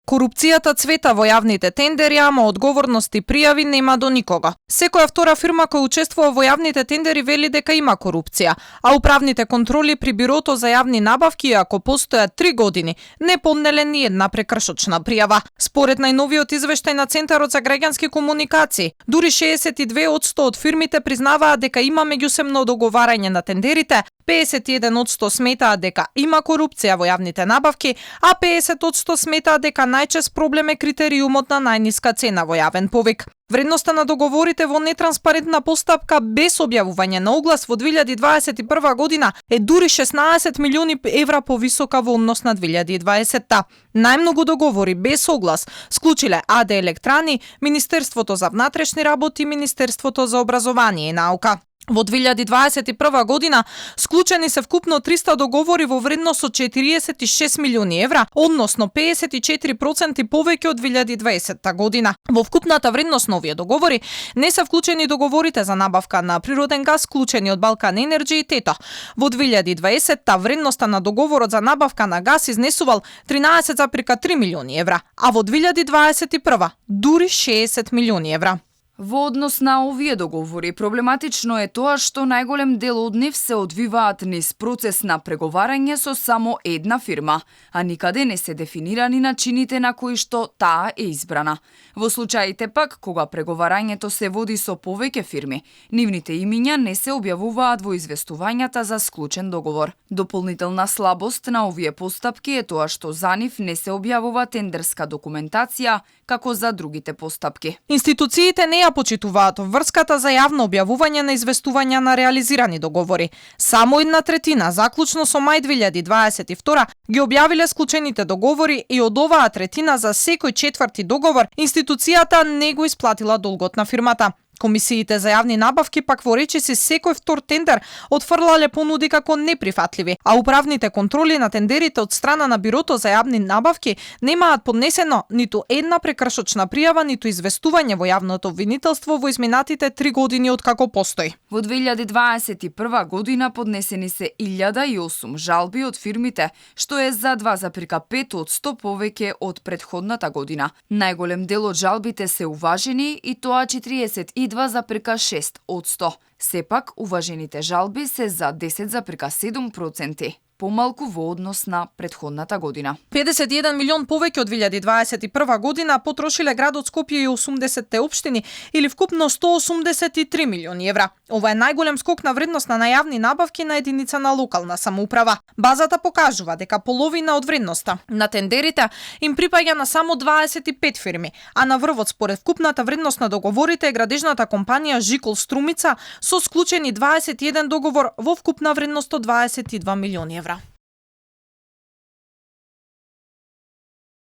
Корупцијата цвета во јавните тендери, ама одговорности пријави нема до никога. Секоја втора фирма која учествува во јавните тендери вели дека има корупција, а управните контроли при Бирото за јавни набавки, ако постојат 3 години, не поднеле ни една прекршочна пријава. Според најновиот извештај на Центарот за граѓански комуникации, дури 62% од фирмите признаваат дека има меѓусебно договарање на тендерите, 51% сметаат дека има корупција во јавните набавки, а 50% сметаат дека најчест проблем е критериумот на најниска цена во јавен повик. Вредноста на договорите во нетранспарентна постапка без објавување на оглас во 2021 година е дури 16 милиони евра повисока во однос на 2020-та. Најмногу договори без оглас склучиле АД Електрани, Министерството за внатрешни работи и Министерството за образование и наука. Во 2021 година склучени се вкупно 300 договори во вредност од 46 милиони евра, односно 54% повеќе од 2020 година. Во вкупната вредност на овие договори не се вклучени договорите за набавка на природен газ склучени од Балкан Енерджи и Тето. Во 2020 вредноста на договорот за набавка на газ изнесувал 13,3 милиони евра, а во 2021 дури 60 милиони евра. Во однос на овие договори, проблематично е тоа што најголем дел од нив се одвиваат низ процес на преговарање со само една фирма, а никаде не се дефинирани начините на кои што таа е избрана. Во случаите пак, кога преговарањето се води со повеќе фирми, нивните имиња не се објавуваат во известувањата за склучен договор. Дополнителна слабост на овие постапки е тоа што за нив не се објавува тендерска документација, како за другите постапки. Институциите не ја почитуваат врската за јавно објавување на известувања на реализирани договори. Само 1/3, заклучно со мај 2022, ги објавиле склучените договори и од оваа третина за секој четврти договор институцијата не го исплатила долгот на фирмата. Комисиите за јавни набавки пак во речиси секој втор тендер отфрлале понуди како неприфатливи, а управните контроли на тендерите од страна на Бирото за јавни набавки немаат поднесено ниту една прекршочна пријава, ниту известување во јавното обвинителство во изминатите 3 години од како постои. Во 2021 година поднесени се 1008 жалби од фирмите, што е за 2,5% повеќе од претходната година. Најголем дел од жалбите се уважени и тоа 42,6%. Сепак, уважените жалби се за 10,7%. Помалку во однос на претходната година. 51 милион повеќе од 2021 година потрошиле градот Скопје и 80-те општини или вкупно 183 милиони евра. Ова е најголем скок на вредност на најавни набавки на единица на локална самоуправа. Базата покажува дека половина од вредноста на тендерите им припаѓа на само 25 фирми, а на врвот според вкупната вредност на договорите е градежната компанија Жикол Струмица со склучени 21 договор во вкупна вредност од 22 милиони евра.